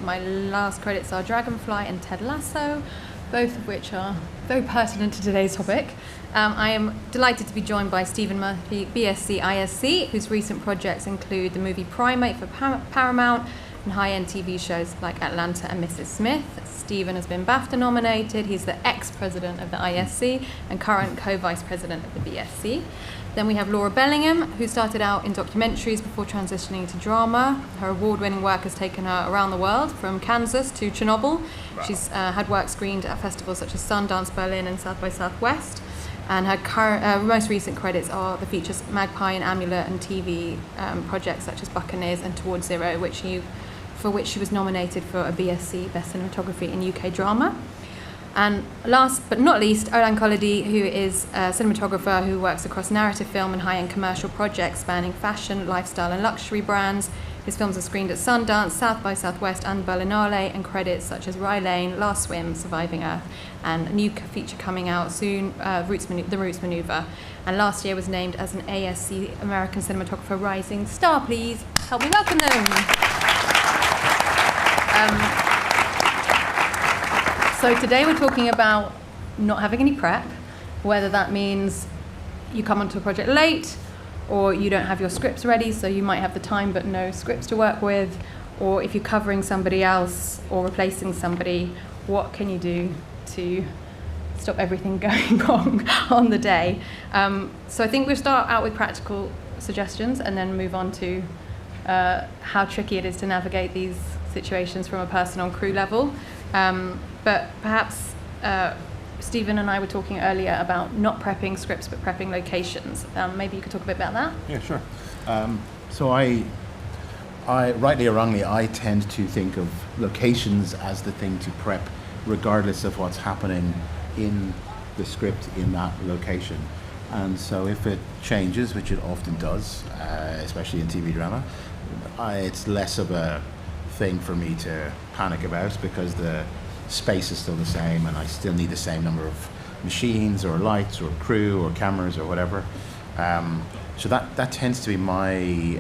My last credits are Dragonfly and Ted Lasso, both of which are very pertinent to today's topic. I am delighted to be joined by Stephen Murphy, BSc, ISC, whose recent projects include the movie Primate for Paramount and high-end TV shows like Atlanta and Mrs. Smith. Stephen has been BAFTA nominated. He's the ex-president of the ISC and current co-vice president of the BSC. Then we have Laura Bellingham, who started out in documentaries before transitioning to drama. Her award-winning work has taken her around the world, from Kansas to Chernobyl. Wow. She's had work screened at festivals such as Sundance, Berlin, and South by Southwest. And her most recent credits are the features Magpie and Amulet, and TV projects such as Buccaneers and Towards Zero, for which she was nominated for a BSc Best Cinematography in UK Drama. And last but not least, Olan, who is a cinematographer who works across narrative film and high-end commercial projects spanning fashion, lifestyle and luxury brands. His films are screened at Sundance, South by Southwest and Berlinale, and credits such as Rye Lane, Last Swim, Surviving Earth, and a new feature coming out soon, The Roots Maneuver. And last year was named as an ASC American Cinematographer Rising Star. Please help me welcome them. So today we're talking about not having any prep, whether that means you come onto a project late, or you don't have your scripts ready, so you might have the time but no scripts to work with, or if you're covering somebody else or replacing somebody, what can you do to stop everything going wrong on the day? So I think we'll start out with practical suggestions and then move on to how tricky it is to navigate these situations from a personal crew level. But perhaps Stephen and I were talking earlier about not prepping scripts but prepping locations. Maybe you could talk a bit about that? Yeah, sure. So I rightly or wrongly, I tend to think of locations as the thing to prep regardless of what's happening in the script in that location. And so if it changes, which it often does, especially in TV drama, it's less of a thing for me to panic about because the space is still the same and I still need the same number of machines or lights or crew or cameras or whatever. So that tends to be my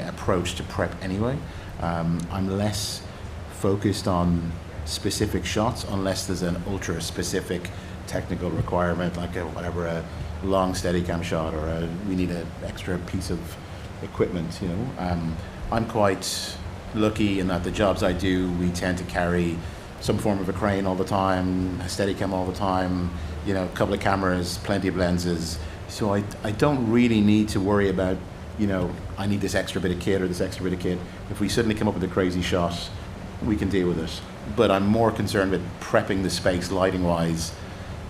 approach to prep anyway. I'm less focused on specific shots unless there's an ultra specific technical requirement, like a long Steadicam shot, or we need an extra piece of equipment. I'm quite lucky in that the jobs I do, we tend to carry some form of a crane all the time, a Steadicam all the time, a couple of cameras, plenty of lenses. So I don't really need to worry about, I need this extra bit of kit or this extra bit of kit. If we suddenly come up with a crazy shot, we can deal with it. But I'm more concerned with prepping the space lighting-wise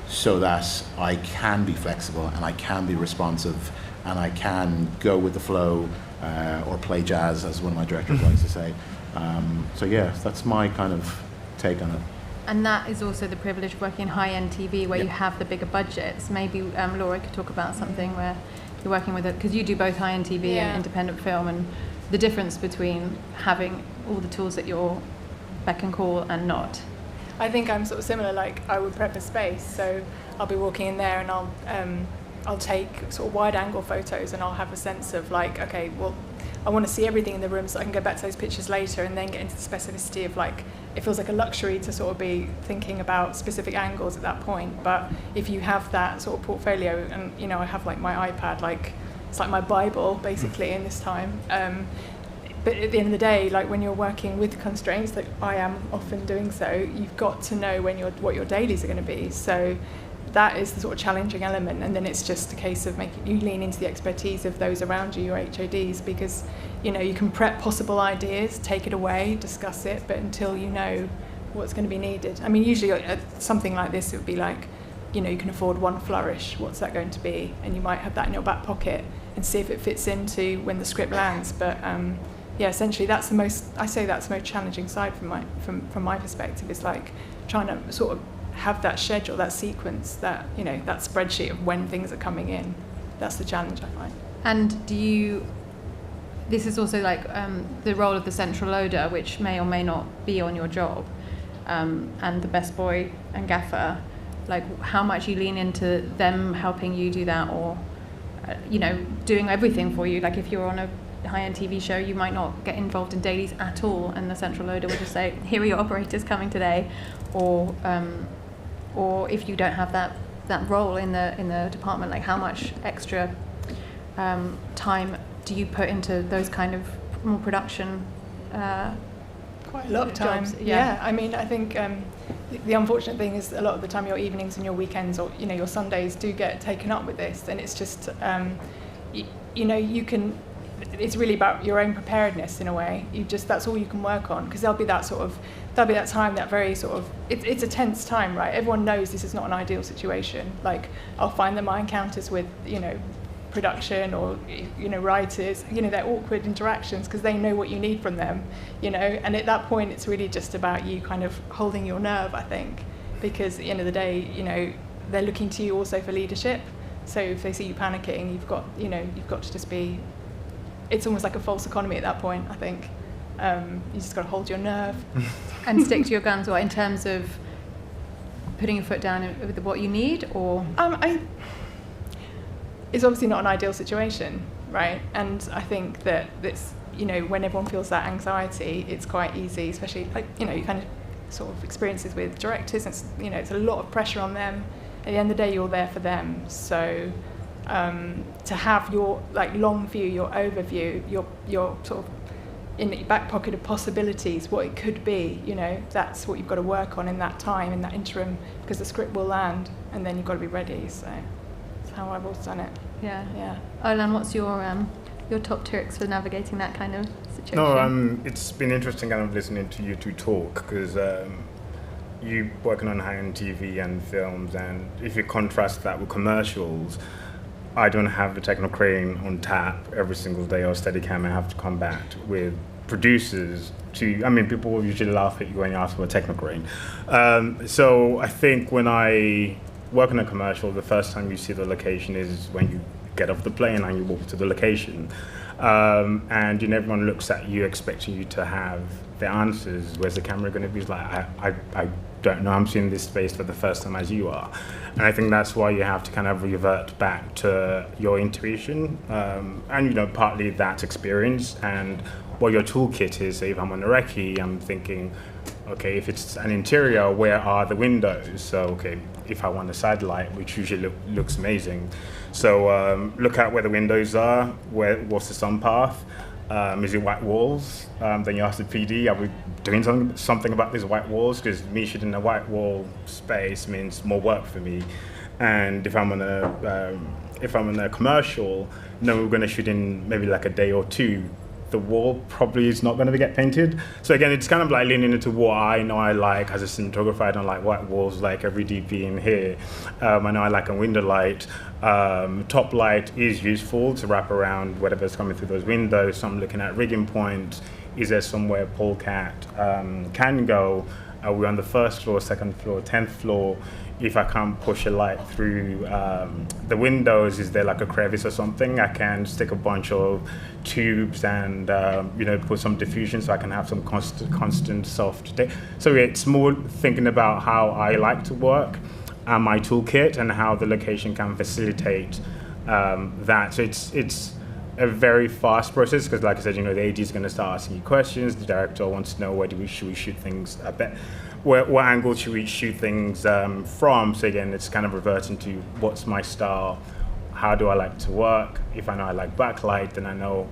so that I can be flexible and I can be responsive and I can go with the flow or play jazz, as one of my directors likes to say. So yeah, that's my kind of take on it. And that is also the privilege of working in high-end TV where you have the bigger budgets. Maybe Laura could talk about something where you're working with it, because you do both high-end TV and independent film, and the difference between having all the tools at your beck and call and not. I think I'm sort of similar. Like, I would prep a space, so I'll be walking in there and I'll take sort of wide-angle photos and I'll have a sense of like, okay, well, I want to see everything in the room so I can go back to those pictures later and then get into the specificity of like, it feels like a luxury to sort of be thinking about specific angles at that point. But if you have that sort of portfolio, and I have like my iPad, like it's like my Bible basically in this time. But at the end of the day, like when you're working with constraints, like I am often doing so, you've got to know what your dailies are going to be. So that is the sort of challenging element, and then it's just a case of making you lean into the expertise of those around you, your HODs, because you can prep possible ideas, take it away, discuss it, but until you know what's going to be needed. I mean, usually something like this, it would be like, you can afford one flourish, what's that going to be? And you might have that in your back pocket and see if it fits into when the script lands. But essentially that's the most challenging side from my perspective, is like trying to sort of have that schedule, that sequence, that that spreadsheet of when things are coming in. That's the challenge I find. And this is also like the role of the central loader, which may or may not be on your job, and the best boy and gaffer, like how much you lean into them helping you do that, or doing everything for you. Like if you're on a high-end TV show, you might not get involved in dailies at all, and the central loader will just say, here are your operators coming today, or if you don't have that role in the department, like how much extra time do you put into those kind of more production quite a lot of time. jobs? Yeah, I mean, I think the unfortunate thing is a lot of the time your evenings and your weekends, or your Sundays, do get taken up with this, and it's just you can. It's really about your own preparedness in a way. That's all you can work on, because there'll be that time, that very sort of it's a tense time, right? Everyone knows this is not an ideal situation. Like, I'll find that my encounters with production or writers, they're awkward interactions because they know what you need from them, and at that point it's really just about you kind of holding your nerve, I think, because at the end of the day, they're looking to you also for leadership. So if they see you panicking, you've got to just be. It's almost like a false economy at that point, I think. You just got to hold your nerve and stick to your guns. What, in terms of putting your foot down with what you need, or it's obviously not an ideal situation, right? And I think that it's when everyone feels that anxiety, it's quite easy, especially you kind of sort of experiences with directors. It's it's a lot of pressure on them. At the end of the day, you're there for them, so. To have your long view, your overview, your sort of in your back pocket of possibilities, what it could be, that's what you've got to work on in that time, in that interim, because the script will land, and then you've got to be ready. So that's how I've always done it. Yeah. Olan, what's your top tricks for navigating that kind of situation? No, it's been interesting kind of listening to you two talk, because you working on high-end TV and films, and if you contrast that with commercials, I don't have the Techno-Crane on tap every single day or Steadicam. I have to combat with producers people will usually laugh at you when you ask for a Techno-Crane. So I think when I work on a commercial, the first time you see the location is when you get off the plane and you walk to the location. And everyone looks at you expecting you to have the answers. Where's the camera going to be? It's like, I don't know, I'm seeing this space for the first time as you are. And I think that's why you have to kind of revert back to your intuition, and partly that experience and what your toolkit is. So if I'm on a recce, I'm thinking, okay, if it's an interior, where are the windows? So okay, if I want a side light, which usually looks amazing, so look at where the windows are, what's the sun path. Is it white walls? Then you ask the PD, are we doing something about these white walls? Because me shooting a white wall space means more work for me. And if I'm on a commercial, then we're going to shoot in maybe like a day or two. The wall probably is not going to get painted. So again, it's kind of like leaning into what I know I like as a cinematographer. I don't like white walls like every DP in here. I know I like a window light. Top light is useful to wrap around whatever's coming through those windows. So I'm looking at rigging points. Is there somewhere polecat can go? Are we on the first floor, second floor, 10th floor? If I can't push a light through the windows, is there like a crevice or something? I can stick a bunch of tubes and put some diffusion so I can have some constant soft day. So it's more thinking about how I like to work and my toolkit and how the location can facilitate that. So it's a very fast process because, like I said, the AD is going to start asking you questions. The director wants to know should we shoot things a bit. What angle should we shoot things from? So again, it's kind of reverting to what's my style, how do I like to work? If I know I like backlight, then I know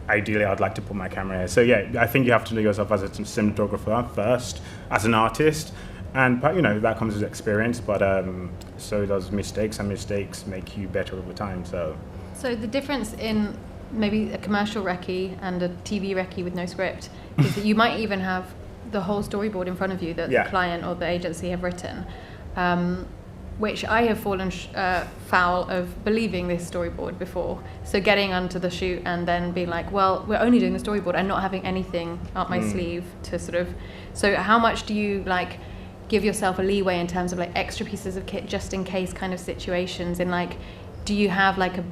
ideally I'd like to put my camera here. So yeah, I think you have to know yourself as a cinematographer first, as an artist, and that comes with experience. But so does mistakes, and mistakes make you better over time. So the difference in maybe a commercial recce and a TV recce with no script is that you might even have the whole storyboard in front of you that the client or the agency have written, which I have fallen foul of believing this storyboard before. So getting onto the shoot and then being like, well, we're only doing the storyboard and not having anything up my sleeve to sort of. So how much do you give yourself a leeway in terms of extra pieces of kit just in case kind of situations? And do you have a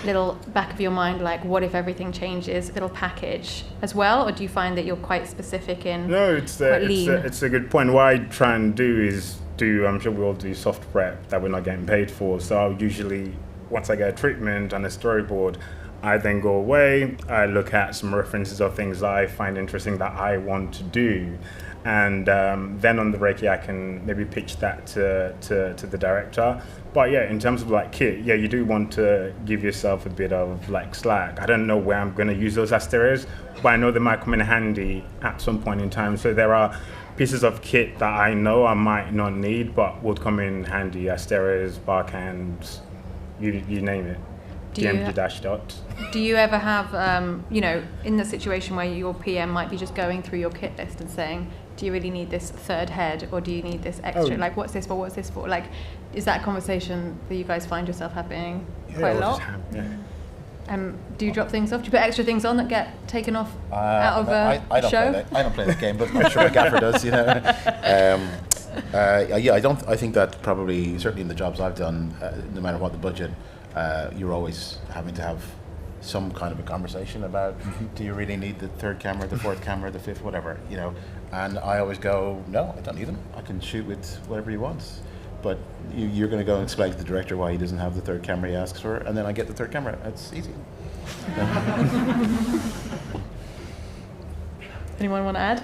little back of your mind, what if everything changes, little package as well? Or do you find that you're quite specific in? No, it's a good point. What I try and do is I'm sure we all do soft prep that we're not getting paid for. So I'll usually, once I get a treatment and a storyboard, I then go away, I look at some references of things that I find interesting that I want to do. And then on the recce, I can maybe pitch that to the director. But yeah, in terms of like kit, yeah, you do want to give yourself a bit of like slack. I don't know where I'm going to use those asterios, but I know they might come in handy at some point in time. So there are pieces of kit that I know I might not need, but would come in handy. Asterios, bar cans, you name it. DMG dash dot. Do you ever have, in the situation where your PM might be just going through your kit list and saying, do you really need this third head, or do you need this extra? Like, what's this for? Like, is that a conversation that you guys find yourself having quite a lot? Do you drop things off? Do you put extra things on that get taken off out of a show? I don't play that game, but I'm sure my gaffer does. I think that probably, certainly in the jobs I've done, no matter what the budget, you're always having to have some kind of a conversation about, do you really need the third camera, the fourth camera, the fifth, whatever, And I always go, no, I don't need them. I can shoot with whatever he wants. But you're going to go and explain to the director why he doesn't have the third camera he asks for, and then I get the third camera. It's easy. Anyone want to add?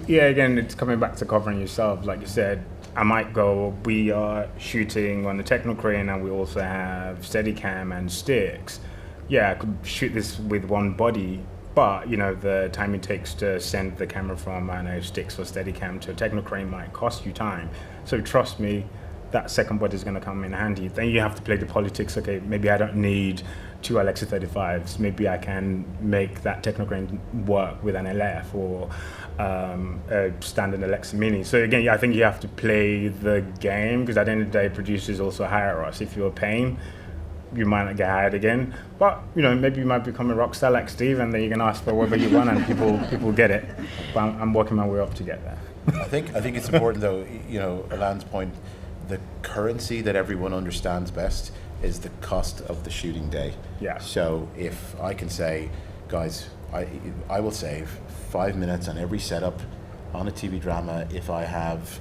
Yeah, again, it's coming back to covering yourself. Like you said, I might go, we are shooting on the Technocrane and we also have Steadicam and sticks. Yeah, I could shoot this with one body, but the time it takes to send the camera from, I know, sticks or Steadicam to a Technocrane might cost you time. So trust me, that second body is going to come in handy. Then you have to play the politics. Okay, maybe I don't need two Alexa 35s. Maybe I can make that Technocrane work with an LF or a standard Alexa Mini. So again, I think you have to play the game, because at the end of the day, producers also hire us. If you're paying, you might not get hired again, but maybe you might become a rock star like Steve, and then you can ask for whatever you want, and people get it. But I'm working my way up to get there. I think it's important, though. Olan's point, the currency that everyone understands best is the cost of the shooting day. Yeah. So if I can say, guys, I will save 5 minutes on every setup on a TV drama if I have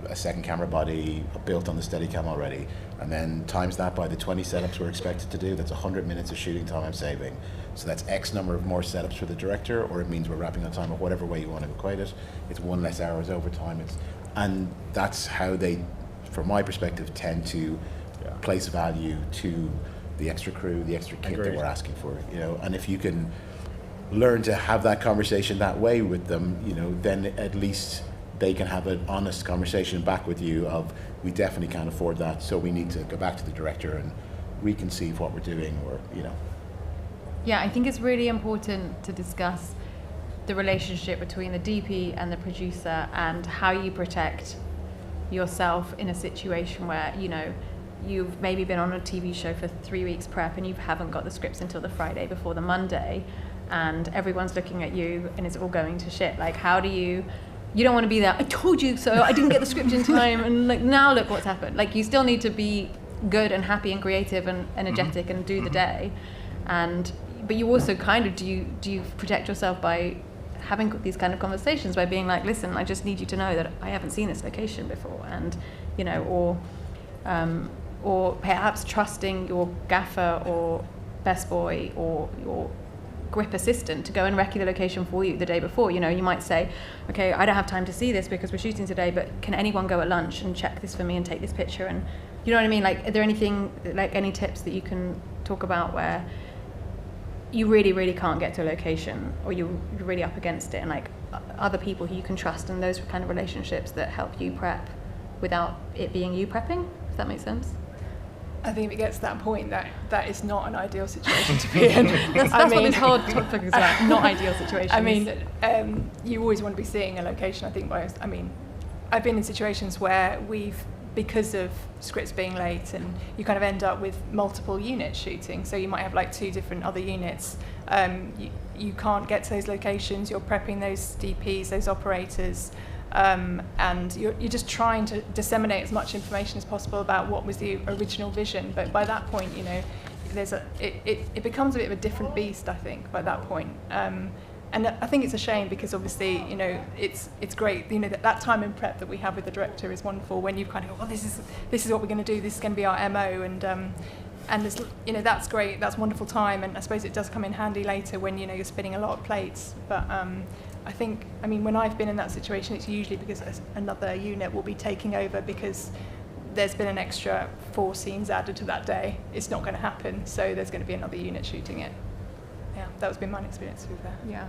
a second camera body built on the Steadicam already, and then times that by the 20 setups we're expected to do, that's 100 minutes of shooting time I'm saving. So that's X number of more setups for the director, or it means we're wrapping on time, or whatever way you want to equate it. It's one less hours overtime. And that's how they, from my perspective, tend to place value to the extra crew, the extra kit that we're asking for. And if you can learn to have that conversation that way with them, then at least they can have an honest conversation back with you of, we definitely can't afford that, so we need to go back to the director and reconceive what we're doing, or Yeah, I think it's really important to discuss the relationship between the DP and the producer, and how you protect yourself in a situation where you've maybe been on a TV show for 3 weeks prep and you haven't got the scripts until the Friday before the Monday, and everyone's looking at you and it's all going to shit. Like, how do you don't want to be there, I told you so, I didn't get the script in time, and now look what's happened. Like, you still need to be good and happy and creative and energetic and do the day. But you also kind of, do you protect yourself by having these kind of conversations, by being like, listen, I just need you to know that I haven't seen this location before, and or perhaps trusting your gaffer or best boy or your grip assistant to go and recce the location for you the day before. You might say, okay, I don't have time to see this because we're shooting today, but can anyone go at lunch and check this for me and take this picture? And you know what I mean? Like, are there any tips that you can talk about where you really, really can't get to a location, or you're really up against it, and like other people who you can trust, and those kind of relationships that help you prep without it being you prepping? Does that make sense? I think if it gets to that point, that is not an ideal situation to be in. That's what this whole topic is about, not ideal situations. I mean, you always want to be seeing a location, I think. I've been in situations where because of scripts being late, and you kind of end up with multiple units shooting. So you might have like 2 different other units. You can't get to those locations, you're prepping those DPs, those operators, and you're just trying to disseminate as much information as possible about what was the original vision. But by that point, it becomes a bit of a different beast, I think, by that point. And I think it's a shame, because obviously, it's great, that time in prep that we have with the director is wonderful, when you kind of go, well, this is what we're going to do, this is going to be our MO, and and there's, that's great, that's wonderful time, and I suppose it does come in handy later when you're spinning a lot of plates. But when I've been in that situation, it's usually because another unit will be taking over because there's been an extra 4 scenes added to that day. It's not going to happen, so there's going to be another unit shooting it. Yeah, that's been my experience with that. Yeah.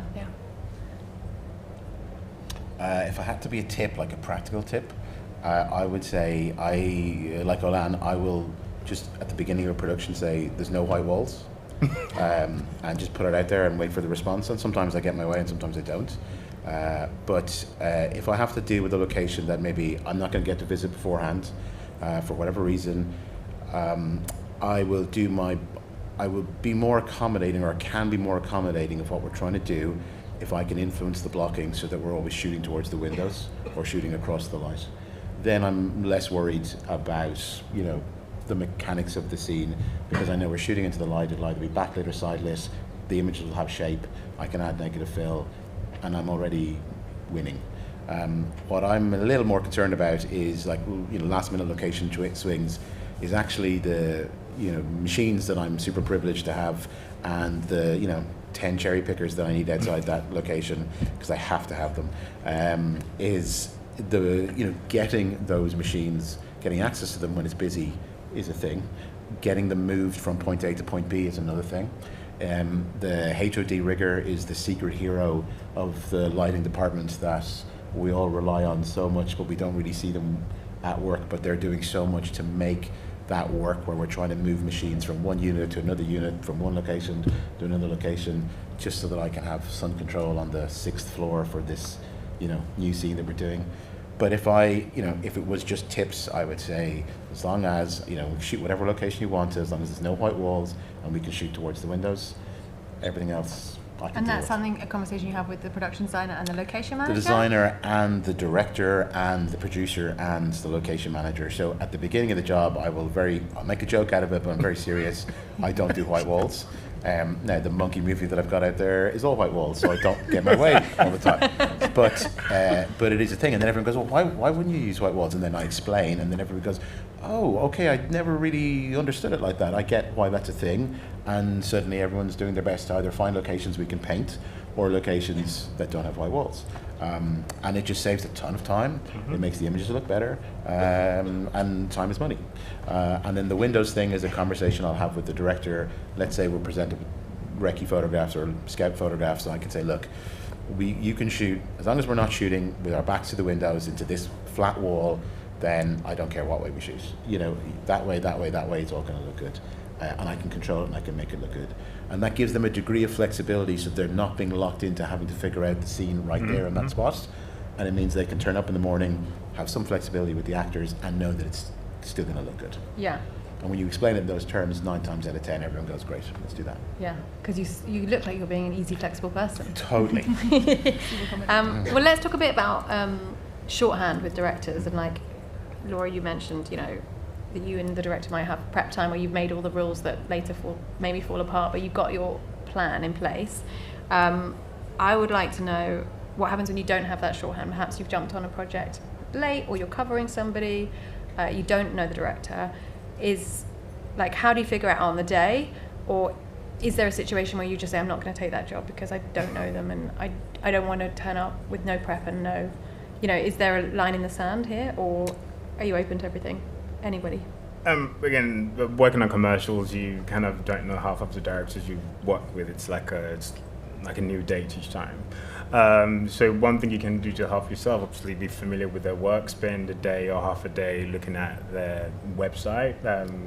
If I had to be a tip, like a practical tip, I would say like Olan, I will just at the beginning of a production say there's no white walls, and just put it out there and wait for the response. And sometimes I get my way and sometimes I don't. But if I have to deal with a location that maybe I'm not going to get to visit beforehand, for whatever reason, I will be more accommodating, or can be more accommodating of what we're trying to do, if I can influence the blocking so that we're always shooting towards the windows or shooting across the light. Then I'm less worried about, the mechanics of the scene, because I know we're shooting into the light. It'll either be backlit or side lit. The images will have shape. I can add negative fill, and I'm already winning. What I'm a little more concerned about is last minute location swings is actually the machines that I'm super privileged to have, and the 10 cherry pickers that I need outside that location because I have to have them, is the getting those machines, getting access to them when it's busy is a thing. Getting them moved from point A to point B is another thing. The HOD rigger is the secret hero of the lighting department that we all rely on so much, but we don't really see them at work, but they're doing so much to make that work, where we're trying to move machines from one unit to another unit, from one location to another location, just so that I can have sun control on the 6th floor for this new scene that we're doing. But if if it was just tips, I would say, as long as, shoot whatever location you want, as long as there's no white walls and we can shoot towards the windows, everything else I can And deal that's with. a conversation you have with the production designer and the location manager? The designer and the director and the producer and the location manager. So at the beginning of the job, I'll make a joke out of it, but I'm very serious. I don't do white walls. Now the monkey movie that I've got out there is all white walls, so I don't get my way all the time. But it is a thing, and then everyone goes, "Well, why wouldn't you use white walls?" And then I explain, and then everyone goes, "Oh, okay, I never really understood it like that. I get why that's a thing." And suddenly everyone's doing their best to either find locations we can paint or locations that don't have white walls. And it just saves a ton of time. It makes the images look better, and time is money. And then the windows thing is a conversation I'll have with the director. Let's say we're presented with recce photographs or scout photographs, and I can say, look, you can shoot, as long as we're not shooting with our backs to the windows into this flat wall, then I don't care what way we shoot. That way, it's all going to look good. And I can control it and I can make it look good. And that gives them a degree of flexibility, so they're not being locked into having to figure out the scene right there in that spot. And it means they can turn up in the morning, have some flexibility with the actors, and know that it's still going to look good. Yeah. And when you explain it in those terms, 9 times out of 10, everyone goes, great, let's do that. Yeah, because you look like you're being an easy, flexible person. Totally. Well, let's talk a bit about shorthand with directors. And Laura, you mentioned, that you and the director might have prep time where you've made all the rules that later maybe fall apart, but you've got your plan in place. I would like to know what happens when you don't have that shorthand. Perhaps you've jumped on a project late, or you're covering somebody, you don't know the director. How do you figure out on the day? Or is there a situation where you just say, I'm not going to take that job because I don't know them, and I don't want to turn up with no prep and no, is there a line in the sand here, or are you open to everything? Anybody? Again, working on commercials, you kind of don't know half of the directors you work with. It's like a new date each time. So one thing you can do to help yourself, obviously, be familiar with their work. Spend a day or half a day looking at their website,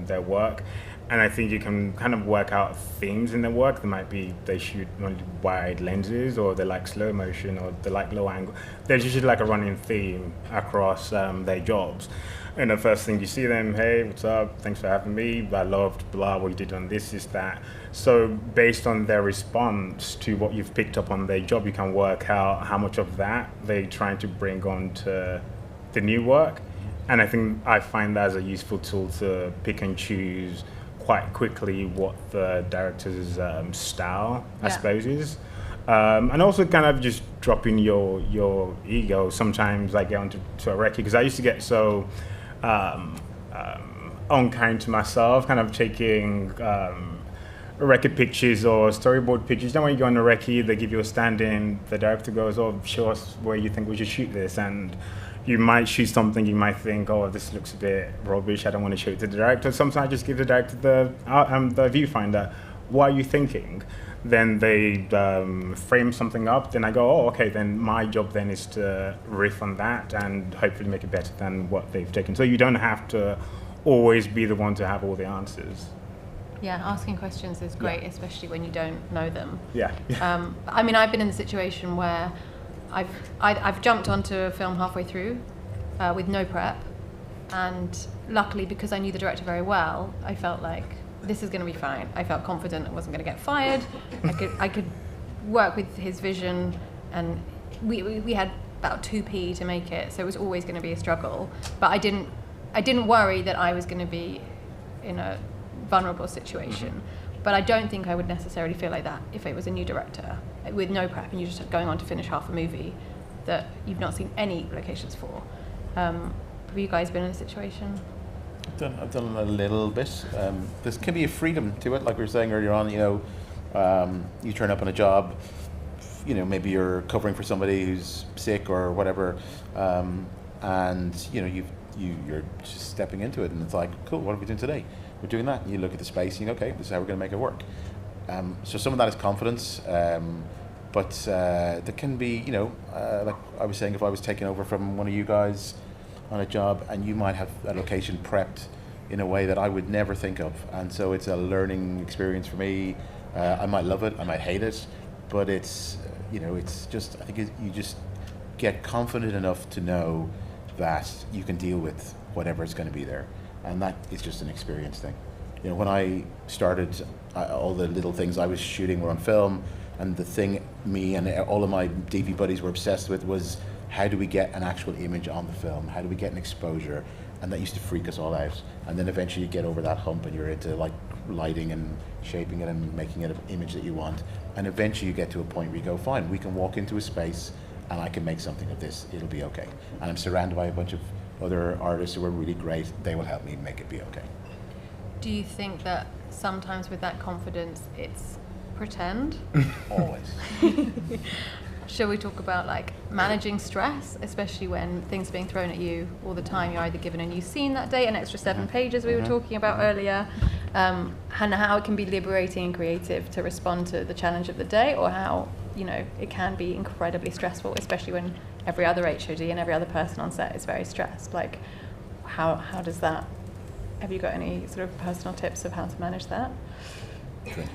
their work, and I think you can kind of work out themes in their work. They shoot only wide lenses, or they like slow motion, or they like low angle. There's usually like a running theme across their jobs. And the first thing you see them, hey, what's up? Thanks for having me. I loved blah, what you did on this, that. So based on their response to what you've picked up on their job, you can work out how much of that they're trying to bring on to the new work. And I find that as a useful tool to pick and choose quite quickly what the director's style, I suppose, is. And also kind of just dropping your ego. Sometimes I get onto a recce, because I used to get so unkind to myself, kind of taking recce pictures or storyboard pictures. Then when you go on a recce, they give you a stand-in, the director goes, oh, show us where you think we should shoot this, and you might shoot something, you might think, oh, this looks a bit rubbish, I don't want to show it to the director. Sometimes I just give the director the viewfinder, what are you thinking? Then they frame something up, then I go, oh, okay, then my job then is to riff on that and hopefully make it better than what they've taken. So you don't have to always be the one to have all the answers. Yeah, asking questions is great, especially when you don't know them. Yeah. I mean, I've been in the situation where I've jumped onto a film halfway through with no prep, and luckily, because I knew the director very well, I felt like this is going to be fine. I felt confident I wasn't going to get fired. I could work with his vision, and we had about 2p to make it, so it was always going to be a struggle. But I didn't worry that I was going to be in a vulnerable situation. But I don't think I would necessarily feel like that if it was a new director with no prep and you're just going on to finish half a movie that you've not seen any locations for. Have you guys been in a situation? I've done a little bit. There can be a freedom to it, like we were saying earlier on. You turn up on a job, maybe you're covering for somebody who's sick or whatever, and you're just stepping into it, and it's like, cool, what are we doing today? We're doing that. And you look at the space, and you go, okay, this is how we're going to make it work. So some of that is confidence, but there can be, like I was saying, if I was taking over from one of you guys on a job, and you might have a location prepped in a way that I would never think of, and so it's a learning experience for me. I might love it, I might hate it, but it's just, I think you just get confident enough to know that you can deal with whatever is going to be there, and that is just an experience thing. When I started, all the little things I was shooting were on film, and the thing me and all of my DV buddies were obsessed with was, how do we get an actual image on the film? How do we get an exposure? And that used to freak us all out. And then eventually you get over that hump and you're into like lighting and shaping it and making it an image that you want. And eventually you get to a point where you go, fine, we can walk into a space and I can make something of this. It'll be okay. And I'm surrounded by a bunch of other artists who are really great. They will help me make it be okay. Do you think that sometimes with that confidence it's pretend? Always. Shall we talk about like managing stress, especially when things are being thrown at you all the time? You're either given a new scene that day, an extra 7 pages we were talking about earlier, and how it can be liberating and creative to respond to the challenge of the day, or how it can be incredibly stressful, especially when every other HOD and every other person on set is very stressed. Like, how does that? Have you got any sort of personal tips of how to manage that?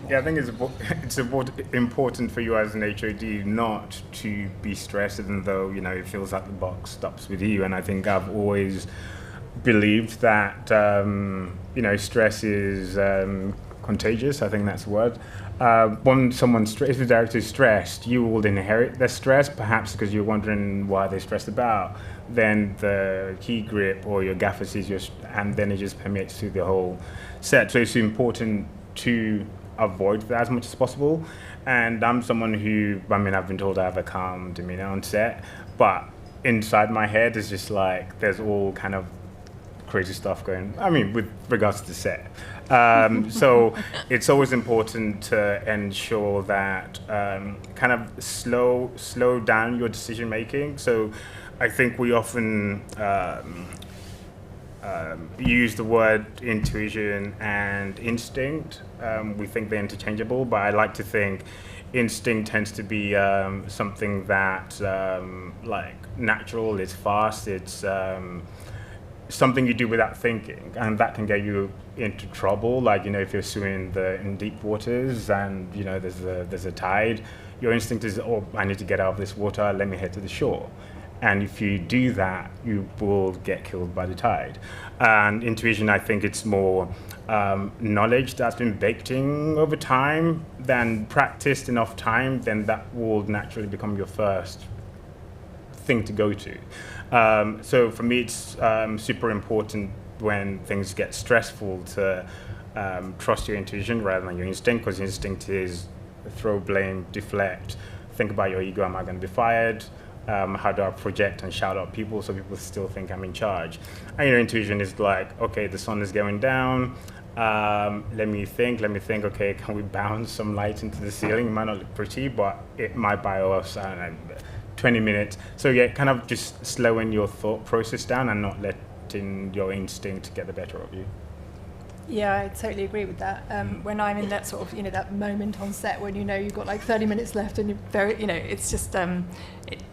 Yeah, I think it's important for you as an HOD not to be stressed, even though it feels like the buck stops with you. And I think I've always believed that stress is contagious. I think that's the word. When if the director is stressed, you will inherit their stress, perhaps because you're wondering why they're stressed about. Then the key grip or your gaffer sees and then it just permeates through the whole set. So it's important to avoid that as much as possible. And I'm someone who, I've been told I have a calm demeanor on set, but inside my head is just like, there's all kind of crazy stuff going, with regards to the set. So it's always important to ensure that kind of slow down your decision making. So I think we often use the word intuition and instinct. We think they're interchangeable, but I like to think instinct tends to be something that like natural, it's fast, it's something you do without thinking, and that can get you into trouble. Like if you're swimming in deep waters and there's a tide, your instinct is, oh, I need to get out of this water, let me head to the shore. And if you do that, you will get killed by the tide. And intuition, I think it's more knowledge that's been baked in over time, than practiced enough time, then that will naturally become your first thing to go to. So for me, it's super important when things get stressful to trust your intuition rather than your instinct, because instinct is throw blame, deflect, think about your ego, am I going to be fired? How do I project and shout out people so people still think I'm in charge? And your intuition is like, okay, the sun is going down. Let me think, okay, can we bounce some light into the ceiling? It might not look pretty, but it might buy us 20 minutes. So yeah, kind of just slowing your thought process down and not letting your instinct get the better of you. Yeah, I totally agree with that. When I'm in that sort of, that moment on set when you've got like 30 minutes left and you're very, it's just, and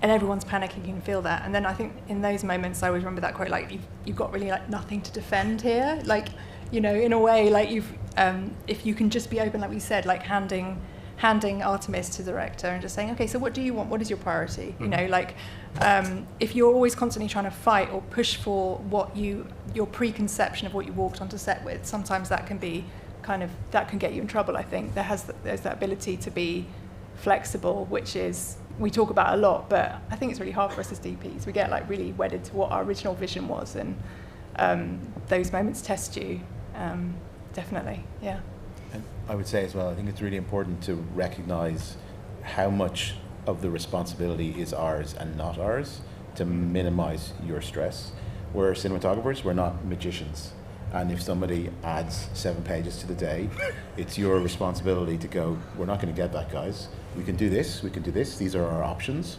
everyone's panicking, you can feel that. And then I think in those moments, I always remember that quote, like, you've got really like nothing to defend here. Like, in a way, like if you can just be open, like we said, like handing Artemis to the director and just saying, okay, so what do you want? What is your priority? If you're always constantly trying to fight or push for your preconception of what you walked onto set with, sometimes that can be that can get you in trouble. I think there's that ability to be flexible, which is we talk about a lot, but I think it's really hard for us as DPs. We get like really wedded to what our original vision was, and those moments test you, definitely, yeah. And I would say as well, I think it's really important to recognize how much of the responsibility is ours and not ours to minimize your stress. We're cinematographers, we're not magicians. And if somebody adds 7 pages to the day, it's your responsibility to go, we're not going to get that, guys. We can do this, these are our options.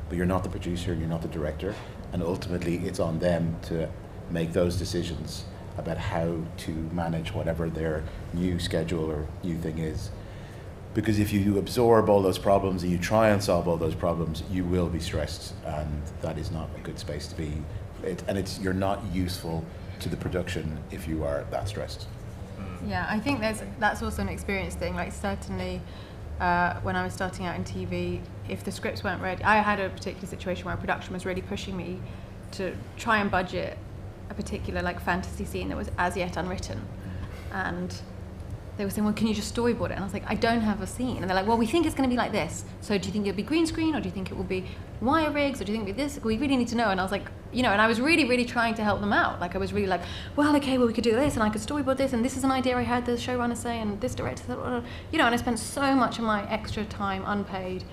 But you're not the producer, you're not the director. And ultimately, it's on them to make those decisions about how to manage whatever their new schedule or new thing is. Because if you absorb all those problems and you try and solve all those problems, you will be stressed, and that is not a good space to be. You're not useful to the production if you are that stressed. Yeah, I think that's also an experience thing. Like certainly, when I was starting out in TV, if the scripts weren't ready, I had a particular situation where production was really pushing me to try and budget a particular like fantasy scene that was as yet unwritten, and they were saying, well, can you just storyboard it? And I was like, I don't have a scene. And they're like, well, we think it's going to be like this. So do you think it'll be green screen, or do you think it will be wire rigs, or do you think it'll be this? We really need to know. And I was like, and I was really, really trying to help them out. Like I was really like, well, okay, well, we could do this, and I could storyboard this, and this is an idea I heard the showrunner say, and this director said, and I spent so much of my extra time unpaid,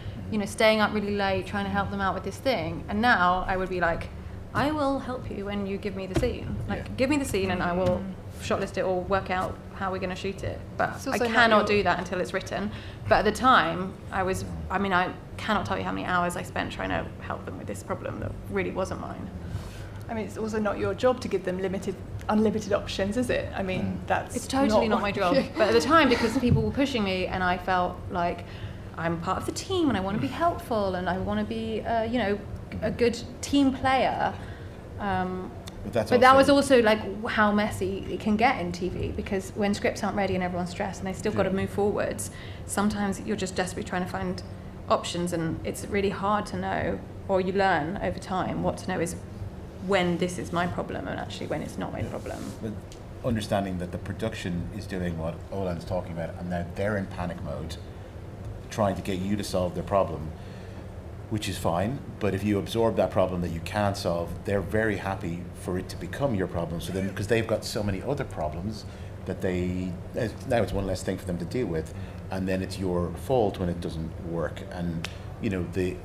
staying up really late, trying to help them out with this thing. And now I would be like, I will help you when you give me the scene. Give me the scene and I will shortlist it or work out how we're going to shoot it. But I cannot do that until it's written. But at the time, I cannot tell you how many hours I spent trying to help them with this problem that really wasn't mine. I mean, it's also not your job to give them unlimited options, is it? I mean, it's totally not my job. But at the time, because people were pushing me and I felt like I'm part of the team and I want to be helpful and I want to be, a good team player. But that was also like how messy it can get in TV, because when scripts aren't ready and everyone's stressed and they still got to move forwards, sometimes you're just desperately trying to find options, and it's really hard to know, or you learn over time what to know is when this is my problem and actually when it's not my problem. But understanding that the production is doing what Olan's talking about, and now they're in panic mode trying to get you to solve their problem, which is fine, but if you absorb that problem that you can't solve, they're very happy for it to become your problem. So then, because they've got so many other problems that now it's one less thing for them to deal with, and then it's your fault when it doesn't work. And the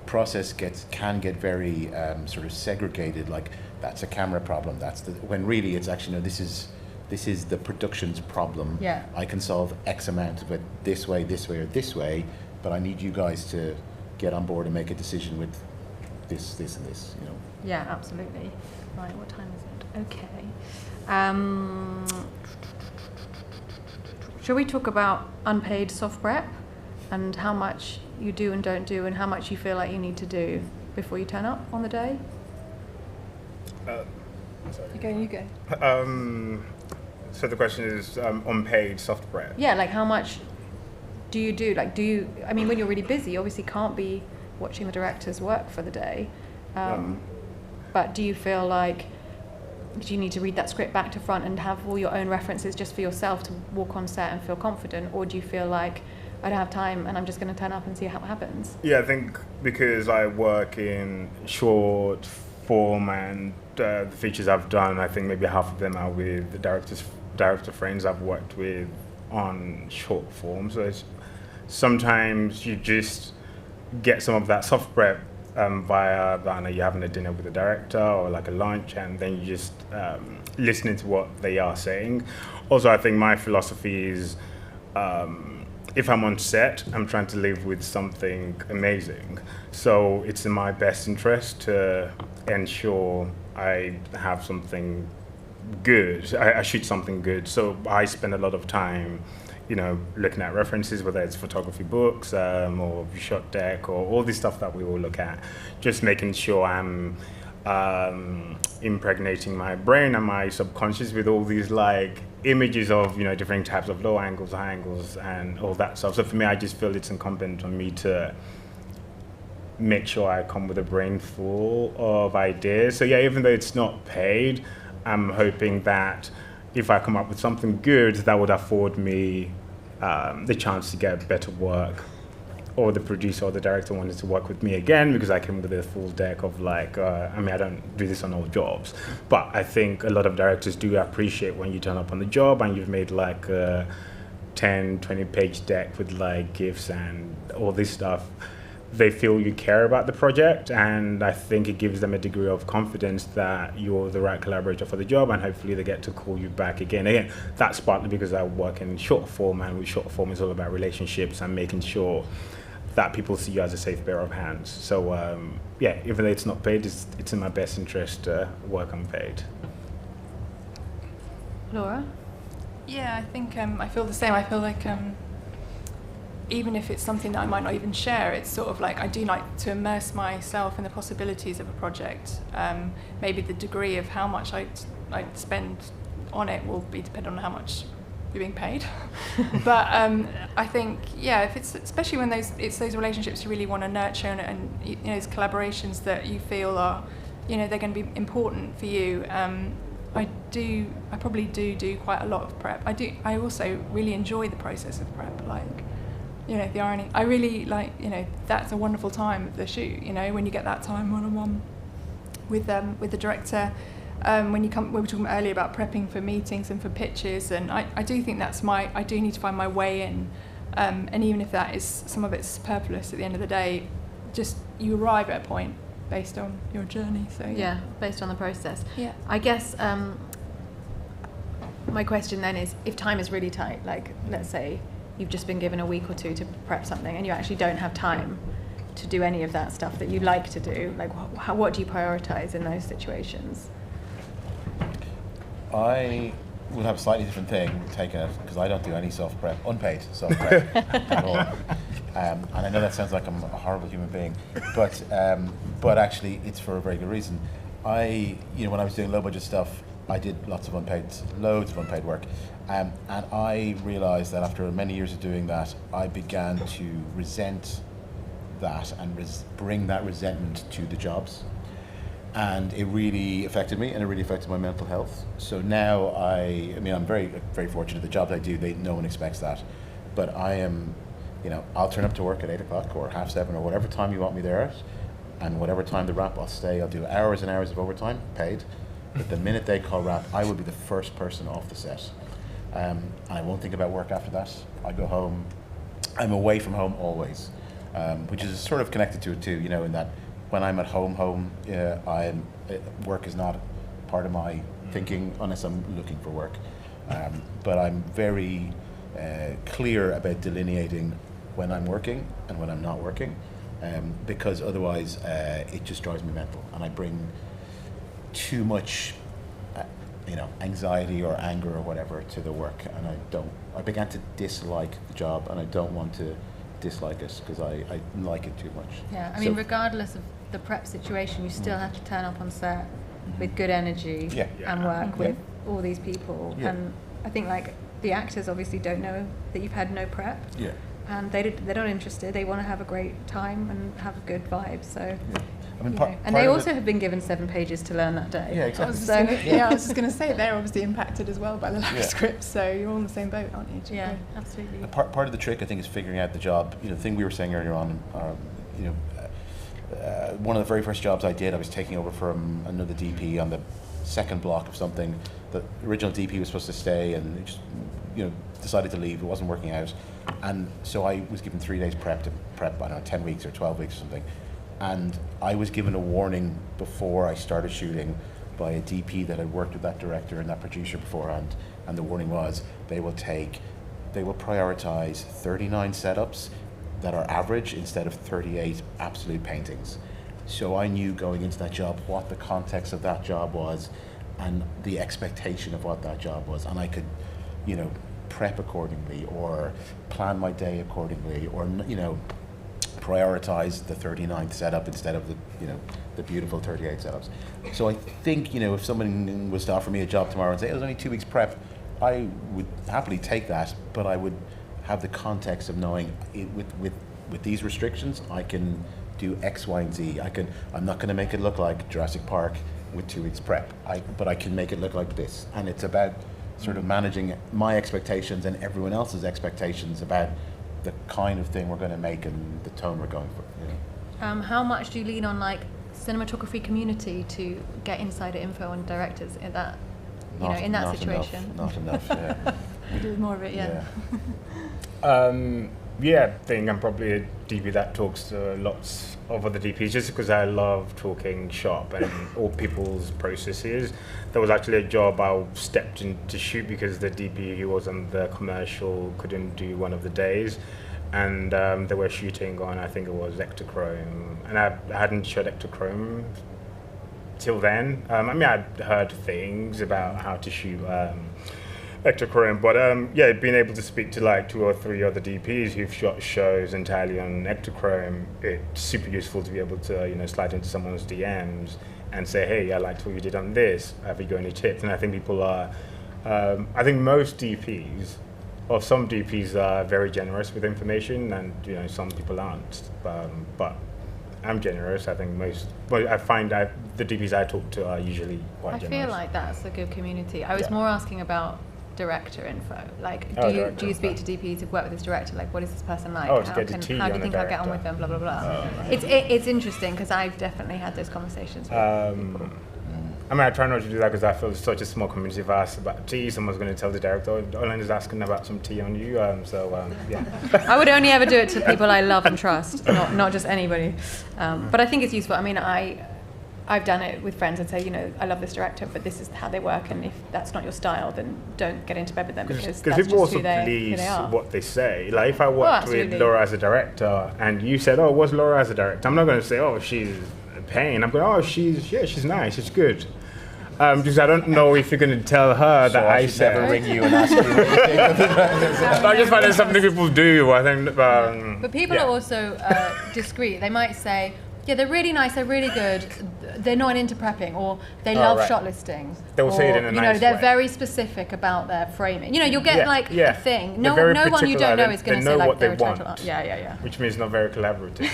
process can get very sort of segregated. Like that's a camera problem. When really it's actually this is the production's problem. Yeah. I can solve X amount of it this way, or this way, but I need you guys to get on board and make a decision with this, and this, Yeah, absolutely. Right, what time is it? Okay. Shall we talk about unpaid soft prep and how much you do and don't do and how much you feel like you need to do before you turn up on the day? Sorry. You go. So the question is unpaid soft prep? Yeah, like how much do you do? Like, when you're really busy, you obviously can't be watching the director's work for the day. But do you feel like, do you need to read that script back to front and have all your own references just for yourself to walk on set and feel confident? Or do you feel like, I don't have time and I'm just going to turn up and see how it happens? Yeah, I think because I work in short form and the features I've done, I think maybe half of them are with the director friends I've worked with on short form. So sometimes you just get some of that soft prep via, I don't know, you're having a dinner with the director or like a lunch, and then you just listening to what they are saying. Also, I think my philosophy is, if I'm on set, I'm trying to live with something amazing. So it's in my best interest to ensure I have something good. I shoot something good. So I spend a lot of time, looking at references, whether it's photography books or shot deck or all this stuff that we all look at, just making sure I'm impregnating my brain and my subconscious with all these like images of different types of low angles, high angles, and all that stuff. So for me, I just feel it's incumbent on me to make sure I come with a brain full of ideas. So yeah, even though it's not paid, I'm hoping that if I come up with something good, that would afford me the chance to get better work, or the producer or the director wanted to work with me again because I came with a full deck of like, I don't do this on all jobs, but I think a lot of directors do appreciate when you turn up on the job and you've made like a 10, 20-page deck with like GIFs and all this stuff. They feel you care about the project, and I think it gives them a degree of confidence that you're the right collaborator for the job, and hopefully they get to call you back again. Again, that's partly because I work in short form, and with short form it's all about relationships and making sure that people see you as a safe pair of hands. So yeah, even though it's not paid, it's in my best interest to work unpaid. Laura? Yeah, I think I feel the same. I feel like even if it's something that I might not even share, it's sort of like I do like to immerse myself in the possibilities of a project. Maybe the degree of how much I'd spend on it will be dependent on how much you're being paid. But I think, yeah, if it's especially when it's those relationships you really want to nurture, and those collaborations that you feel are, they're going to be important for you. I probably do quite a lot of prep. I also really enjoy the process of prep, like, the irony. I really like, that's a wonderful time of the shoot, when you get that time one-on-one with the director. We were talking earlier about prepping for meetings and for pitches, and I do think I do need to find my way in, and even if that is, some of it's superfluous at the end of the day, just you arrive at a point based on your journey. So yeah, based on the process. Yeah. I guess my question then is, if time is really tight, like let's say you've just been given a week or two to prep something and you actually don't have time to do any of that stuff that you like to do, like what do you prioritize in those situations? I would have a slightly different thing taken, because I don't do any self-prep, unpaid self-prep at all. And I know that sounds like I'm a horrible human being, but actually it's for a very good reason. When I was doing low-budget stuff, I did loads of unpaid work. And I realized that after many years of doing that, I began to resent that and bring that resentment to the jobs. And it really affected me, and it really affected my mental health. So now I'm very, very fortunate. The jobs I do, no one expects that. But I am, I'll turn up to work at 8 o'clock or 7:30 or whatever time you want me there at. And whatever time the wrap, I'll stay. I'll do hours and hours of overtime, paid. But the minute they call wrap, I will be the first person off the set. And I won't think about work after that. I go home. I'm away from home always, which is sort of connected to it too, in that when I'm at home, work is not part of my thinking unless I'm looking for work. But I'm very clear about delineating when I'm working and when I'm not working, because otherwise it just drives me mental, and I bring too much anxiety or anger or whatever to the work, and I began to dislike the job, and I don't want to dislike it because I like it too much. Yeah, I mean, regardless of the prep situation, you still have to turn up on set with good energy and work with all these people. Yeah. And I think like the actors obviously don't know that you've had no prep. Yeah. And they're not interested. They want to have a great time and have a good vibe. So. Yeah. I mean, and they also have been given 7 pages to learn that day. Yeah, exactly. I was just going to say, they're obviously impacted as well by the lack of script, so you're all in the same boat, aren't you? Yeah, absolutely. Part of the trick, I think, is figuring out the job. The thing we were saying earlier on, one of the very first jobs I did, I was taking over from another DP on the second block of something. The original DP was supposed to stay, and it just, decided to leave. It wasn't working out. And so I was given 3 days prep, I don't know, 10 weeks or 12 weeks or something. And I was given a warning before I started shooting by a DP that had worked with that director and that producer beforehand, and the warning was they will prioritize 39 setups that are average instead of 38 absolute paintings. So I knew going into that job what the context of that job was and the expectation of what that job was, and I could, prep accordingly or plan my day accordingly, or prioritize the 39th setup instead of the beautiful 38 setups. So I think, if someone was to offer me a job tomorrow and say it was only 2 weeks prep, I would happily take that, but I would have the context of knowing with these restrictions, I can do X, Y, and Z. I'm not going to make it look like Jurassic Park with 2 weeks prep, but I can make it look like this. And it's about sort of managing my expectations and everyone else's expectations about the kind of thing we're going to make and the tone we're going for. How much do you lean on cinematography community to get insider info on directors in that, in that situation? Not enough. Yeah. We do more of it, yeah. I think I'm probably a DP that talks to lots of other DPs just because I love talking shop and all people's processes. There was actually a job I stepped in to shoot because the DP who was on the commercial couldn't do one of the days, and they were shooting on, I think it was Ektachrome, and I hadn't shot Ektachrome till then. I'd heard things about how to shoot Ektachrome, but being able to speak to 2 or 3 other DPs who've shot shows entirely on Ektachrome, it's super useful to be able to slide into someone's DMs and say, hey, I liked what you did on this. Have you got any tips? And I think people are, I think most DPs, or some DPs are very generous with information, and some people aren't. But I'm generous. I think I find the DPs I talk to are usually quite generous. I feel like that's a good community. I was more asking about director info. Do you speak to DPs who've worked with this director? What is this person like? How do you think I'll get on with them? Blah blah blah. It's interesting because I've definitely had those conversations with people. I try not to do that because I feel it's such a small community. If I ask about tea, someone's going to tell the director, Olan is asking about some tea on you. I would only ever do it to people I love and trust, not just anybody. But I think it's useful. I've done it with friends and say, I love this director, but this is how they work, and if that's not your style, then don't get into bed with them because that's people just also who they believe are. what they say. If I worked with Laura as a director and you said, oh, what's Laura as a director? I'm not going to say, oh, she's a pain. I'm going, oh, she's nice, she's good. Because I don't know if you're going to tell her that I said. Never ring you and ask you what you think. I just find it's something people do. I think. But people are also discreet. They might say, yeah, they're really nice, they're really good, they're not into prepping, or they love shot listings. They will say it in a nice they're way. very specific about their framing. You'll get a thing. No one you don't know is going to say what they're they a total want. Yeah. Which means not very collaborative.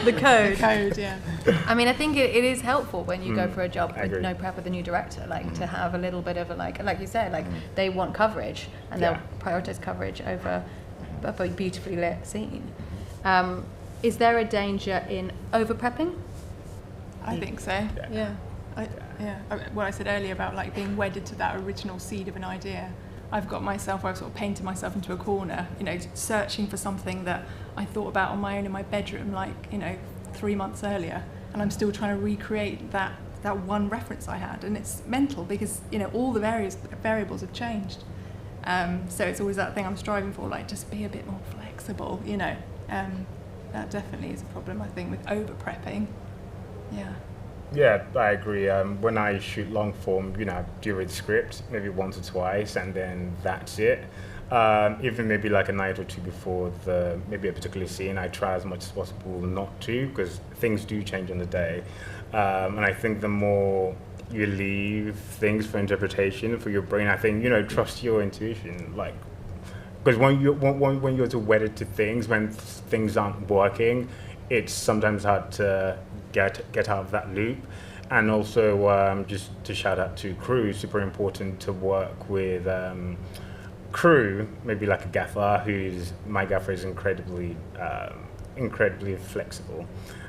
The code. Yeah. I think it is helpful when you go for a job with no prep with a new director, to have a little bit of a like you said, they want coverage and they'll prioritize coverage over a beautifully lit scene. Is there a danger in over-prepping? I think so. Yeah. What I said earlier about being wedded to that original seed of an idea. I've got myself, I've sort of painted myself into a corner, searching for something that I thought about on my own in my bedroom, 3 months earlier, and I'm still trying to recreate that one reference I had, and it's mental because all the variables have changed. So it's always that thing I'm striving for, just be a bit more flexible, That definitely is a problem, I think, with over-prepping. Yeah. Yeah, I agree. When I shoot long form, I do read the script maybe once or twice, and then that's it. Even maybe a night or two before maybe a particular scene, I try as much as possible not to, because things do change on the day. And I think the more you leave things for interpretation for your brain, I think, trust your intuition. Because when you're too wedded to things, when things aren't working, it's sometimes hard to get out of that loop. And also, just to shout out to crew, super important to work with crew, maybe a gaffer, my gaffer is incredibly flexible.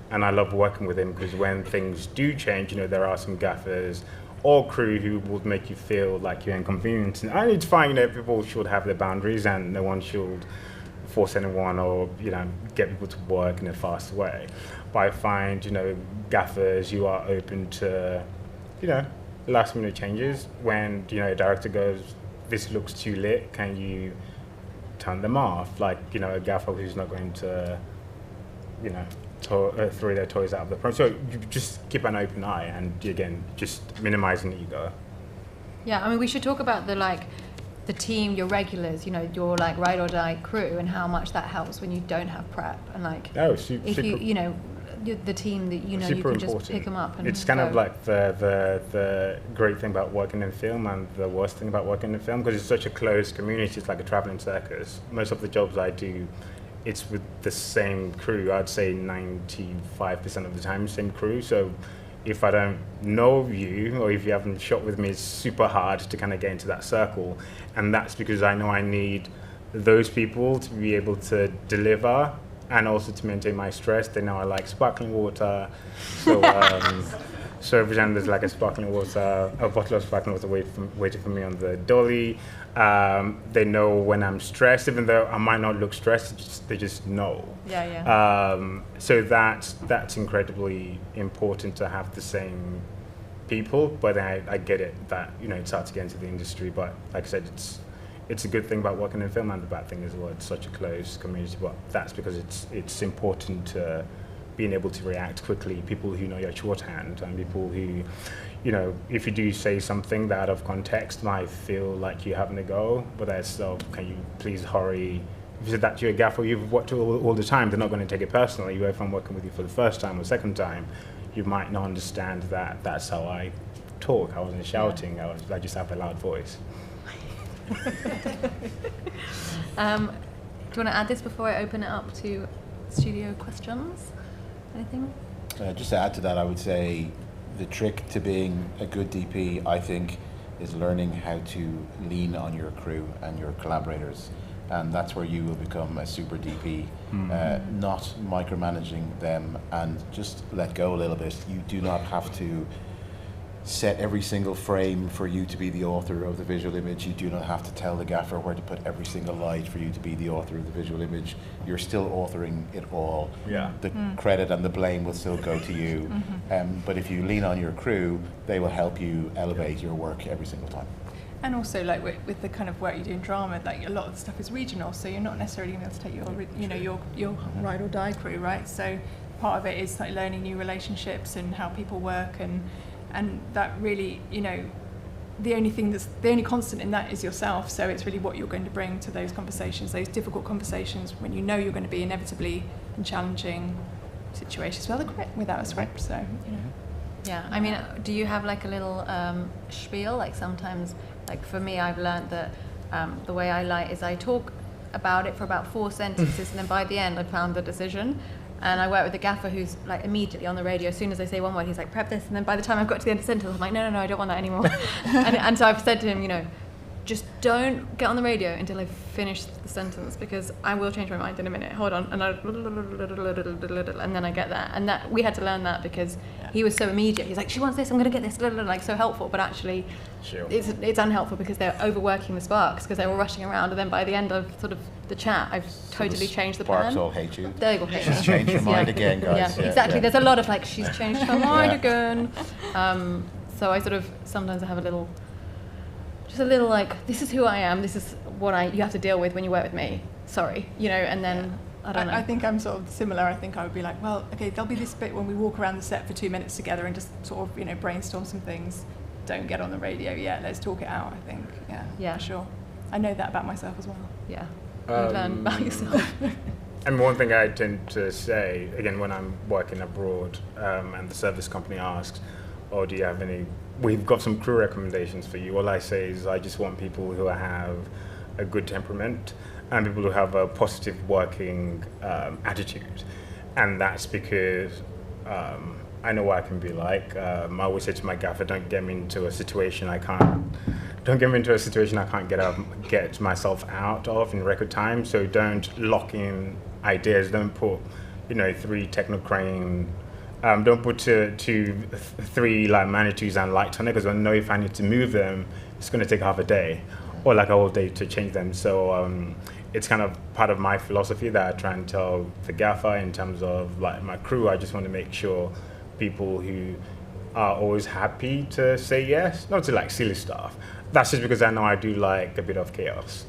And I love working with him because when things do change, there are some gaffers or crew who would make you feel like you're inconvenienced. And it's fine, people should have their boundaries and no one should force anyone or, get people to work in a fast way. But I find, gaffers who are open to, last minute changes when, a director goes, this looks too lit, can you turn them off? Like, a gaffer who's not going to, throw their toys out of the prom. So you just keep an open eye and, again, just minimizing ego. Yeah, I mean, we should talk about the team, your regulars, your like ride or die crew, and how much that helps when you don't have prep, and like if the team that you can just pick them up. And it's kind of like the great thing about working in film and the worst thing about working in film, because it's such a closed community. It's like a traveling circus. Most of the jobs I do, it's with the same crew. I'd say 95% of the time, same crew. So if I don't know you, or if you haven't shot with me, it's super hard to kind of get into that circle. And that's because I know I need those people to be able to deliver and also to maintain my stress. They know I like sparkling water. So so every time there's like a bottle of sparkling water waiting for me on the dolly, they know when I'm stressed, even though I might not look stressed, they just know. So that's incredibly important to have the same people. But I get it that it's hard to get into the industry. But like I said, it's a good thing about working in film, and the bad thing is, well, it's such a closed community. But that's because it's important to being able to react quickly, people who know your shorthand, and people who, if you do say something that out of context might feel like you're having a go, but they're still, can you please hurry? If you said that to a gaffer you've worked with all the time, they're not going to take it personally. If I'm working with you for the first time or second time, you might not understand that that's how I talk. I wasn't shouting, I just have a loud voice. Do you want to add this before I open it up to studio questions? Anything? Just to add to that, I would say the trick to being a good DP, I think, is learning how to lean on your crew and your collaborators. And that's where you will become a super DP, not micromanaging them, and just let go a little bit. You do not have to set every single frame for you to be the author of the visual image. You do not have to tell the gaffer where to put every single light for you to be the author of the visual image. You're still authoring it all. Yeah. The credit and the blame will still go to you. But if you lean on your crew, they will help you elevate your work every single time. And also, like with the kind of work you do in drama, like a lot of the stuff is regional, so you're not necessarily going to be able to take your ride or die crew, right? So part of it is like learning new relationships and how people work, and that really, the only constant in that is yourself. So it's really what you're going to bring to those conversations, those difficult conversations when you're going to be inevitably in challenging situations without a script. So Yeah, I mean, do you have like a little spiel? Like sometimes, like for me, I've learned that the way I light is I talk about it for about 4 sentences, and then by the end I found the decision. And I work with a gaffer who's like immediately on the radio. As soon as I say one word, he's like, prep this. And then by the time I've got to the end of the sentence, I'm like, no, I don't want that anymore. and so I've said to him, just don't get on the radio until I've finished the sentence, because I will change my mind in a minute. Hold on. And then I get that. And that we had to learn that because he was so immediate. He's like, she wants this, I'm going to get this, like so helpful. But actually, it's unhelpful because they're overworking the sparks because they're all rushing around. And then by the end of sort of the chat, I've totally changed the plan. Sparks all hate you. They will hate She's changed her mind again, guys. Yeah, exactly. There's a lot of like, she's changed her mind again. So I sort of, sometimes I have a little like, this is who I am, this is what you have to deal with when you work with me. Sorry, and then I don't know. I think I'm sort of similar. I think I would be like, well, okay, there'll be this bit when we walk around the set for 2 minutes together and just sort of, brainstorm some things. Don't get on the radio yet. Let's talk it out, I think. Yeah, for sure. I know that about myself as well. Yeah, you learn about yourself. And one thing I tend to say, again, when I'm working abroad and the service company asks, oh, do you have any, we've got some crew recommendations for you. All I say is I just want people who have a good temperament and people who have a positive working attitude. And that's because I know what I can be like. I always say to my gaffer, don't get me into a situation I can't get myself out of in record time. So don't lock in ideas. Don't put, 3 technocrane. Don't put three like Manitous and lights on it, because I know if I need to move them, it's going to take half a day or like a whole day to change them. So it's kind of part of my philosophy that I try and tell the gaffer in terms of like my crew. I just want to make sure people who are always happy to say yes, not to like silly stuff. That's just because I know I do like a bit of chaos.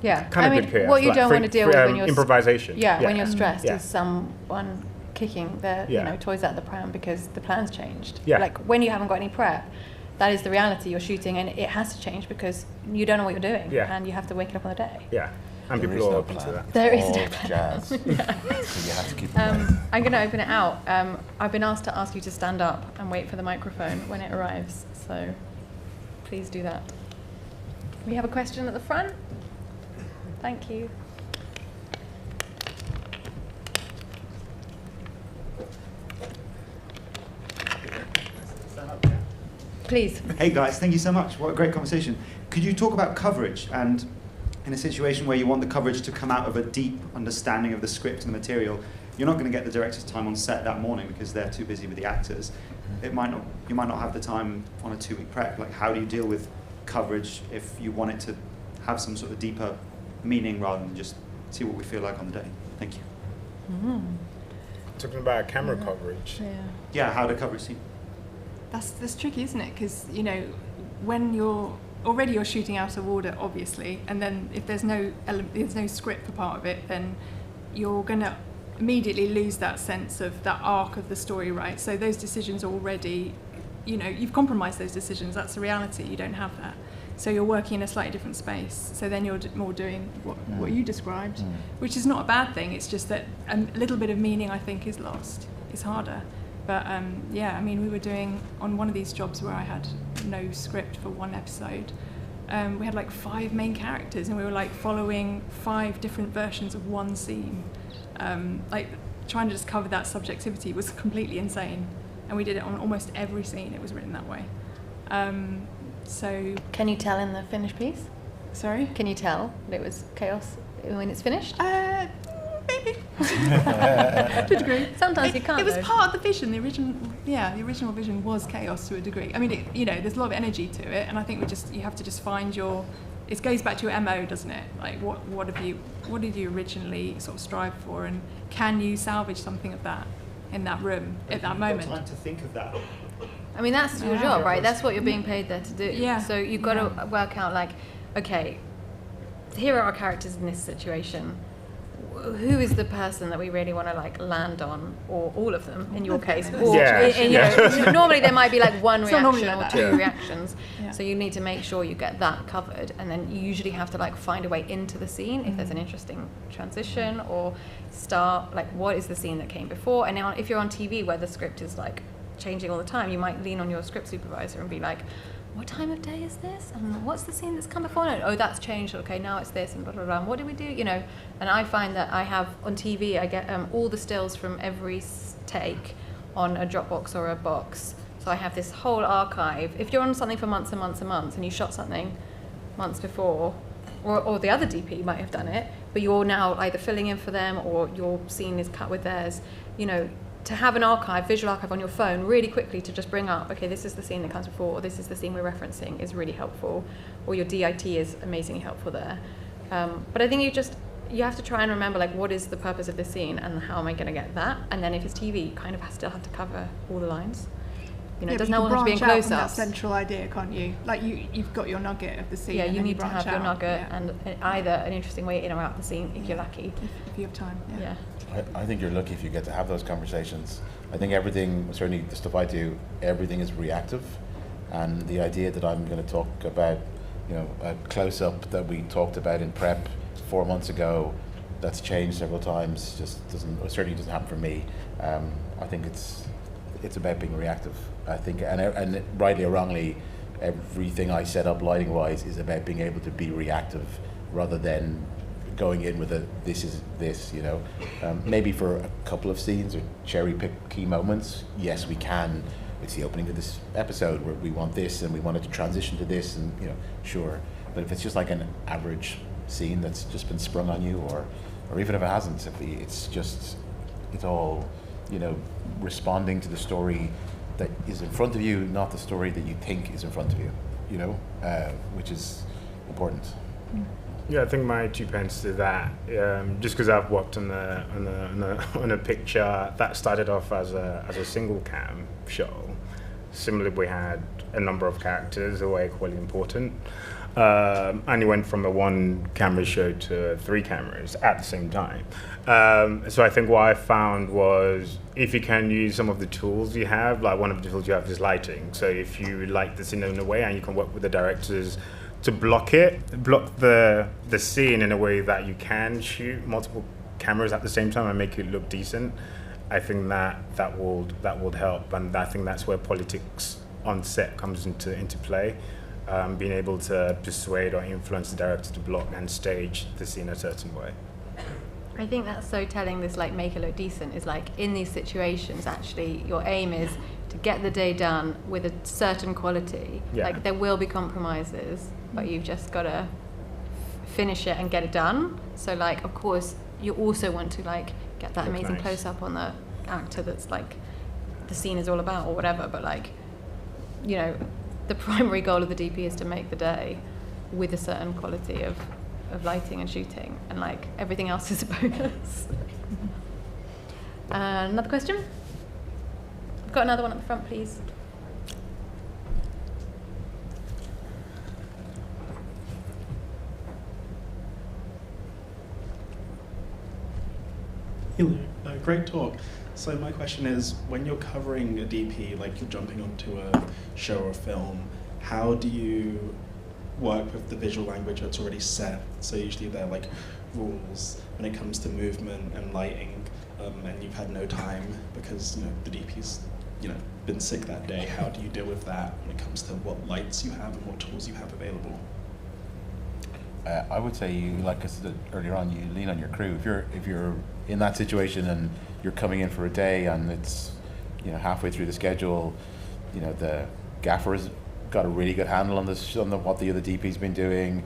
Yeah, Kind of good chaos. what you like don't want to deal with when you're improvisation. when you're stressed Yeah. is someone kicking their toys out the pram because the plan's changed. Yeah. Like when you haven't got any prep, that is the reality. You're shooting and it has to change because you don't know what you're doing and you have to wake it up on the day. Yeah, and There people is are no open to plan. that. There is All no plan. jazz. So you have to keep in mind. I'm going to open it out. I've been asked to ask you to stand up and wait for the microphone when it arrives, so please do that. We have a question at the front. Thank you. Please. Hey guys, thank you so much. What a great conversation. Could you talk about coverage, and in a situation where you want the coverage to come out of a deep understanding of the script and the material, you're not going to get the director's time on set that morning because they're too busy with the actors. You might not have the time on a 2-week prep. Like, how do you deal with coverage if you want it to have some sort of deeper meaning rather than just see what we feel like on the day? Thank you. Talking about camera coverage. Yeah, how to cover a scene. That's tricky, isn't it? Because when you're shooting out of order, obviously, and then if there's no script for part of it, then you're gonna immediately lose that sense of that arc of the story, right? So those decisions already, you've compromised those decisions. That's the reality. You don't have that. So you're working in a slightly different space. So then you're more doing what you described, which is not a bad thing. It's just that a little bit of meaning, I think, is lost. It's harder. But we were doing, on one of these jobs where I had no script for one episode, we had like 5 main characters and we were like following 5 different versions of one scene. Like trying to just cover that subjectivity was completely insane. And we did it on almost every scene. It was written that way. So Can you tell in the finished piece? Sorry? Can you tell that it was chaos when it's finished? Maybe. To a degree. Sometimes you can't. It was though. part of the vision. The original vision was chaos to a degree. I mean, there's a lot of energy to it, and I think you have to just find your. It goes back to your MO, doesn't it? Like, what did you originally sort of strive for, and can you salvage something of that in that room at that moment? You've got time to think of that. I mean, that's your job, right? That's what you're being paid there to do. Yeah. So you've got to work out, like, okay, here are our characters in this situation. Who is the person that we really want to like land on, or all of them in your case? Or normally there might be like one reaction or 2 reactions. Yeah. So you need to make sure you get that covered, and then you usually have to like find a way into the scene if there's an interesting transition, or start like what is the scene that came before. And now if you're on TV where the script is like changing all the time, you might lean on your script supervisor and be like, what time of day is this? And what's the scene that's come before? And, oh, that's changed. Okay, now it's this, and blah, blah, blah. And what do we do? And I find that I have, on TV, I get all the stills from every take on a Dropbox or a box. So I have this whole archive. If you're on something for months and months and months, and you shot something months before, or the other DP might have done it, but you're now either filling in for them or your scene is cut with theirs, to have an visual archive on your phone really quickly to just bring up, okay, this is the scene that comes before, or this is the scene we're referencing, is really helpful, or your DIT is amazingly helpful there. But I think you have to try and remember, like, what is the purpose of this scene and how am I going to get that? And then if it's TV, you kind of still have to cover all the lines. It doesn't all have to be in close-ups. That central idea, can't you? Like you've got your nugget of the scene. Yeah, and you then need to have your nugget and either an interesting way in or out the scene if you're lucky. If you have time. Yeah. I think you're lucky if you get to have those conversations. I think everything, certainly the stuff I do, everything is reactive. And the idea that I'm going to talk about, a close-up that we talked about in prep 4 months ago, that's changed several times, certainly doesn't happen for me. I think it's about being reactive. I think, and rightly or wrongly, everything I set up lighting-wise is about being able to be reactive rather than going in with this is this, maybe for a couple of scenes or cherry pick key moments, yes we can. It's the opening of this episode where we want this and we want it to transition to this, and sure. But if it's just like an average scene that's just been sprung on you, or even if it hasn't, it's all responding to the story that is in front of you, not the story that you think is in front of you, which is important. Yeah, I think my 2 pence to that, just because I've worked on a picture that started off as a single cam show. Similarly, we had a number of characters who were equally important, and it went from a 1 camera show to 3 cameras at the same time. So I think what I found was if you can use some of the tools you have, like one of the tools you have is lighting. So if you light the scene in a way, and you can work with the directors to block the scene in a way that you can shoot multiple cameras at the same time and make it look decent, I think that would help, and I think that's where politics on set comes into play. Being able to persuade or influence the director to block and stage the scene a certain way. I think that's so telling, this like make it look decent, is like in these situations actually your aim is to get the day done with a certain quality. Yeah. Like there will be compromises, but you've just got to finish it and get it done. So like of course you also want to like get that Look amazing nice. close up on the actor that's like the scene is all about or whatever, but like, you know, the primary goal of the DP is to make the day with a certain quality of lighting and shooting, and like everything else is a bonus. Another question? I've got another one at the front, please. Hello, great talk. So my question is, when you're covering a DP, like you're jumping onto a show or film, how do you work with the visual language that's already set? So usually there are like rules when it comes to movement and lighting, and you've had no time because the DP's been sick that day. How do you deal with that when it comes to what lights you have and what tools you have available? I would say you, like I said earlier on, you lean on your crew. If you're in that situation and you're coming in for a day and it's halfway through the schedule, the gaffer's got a really good handle on what the other DP's been doing.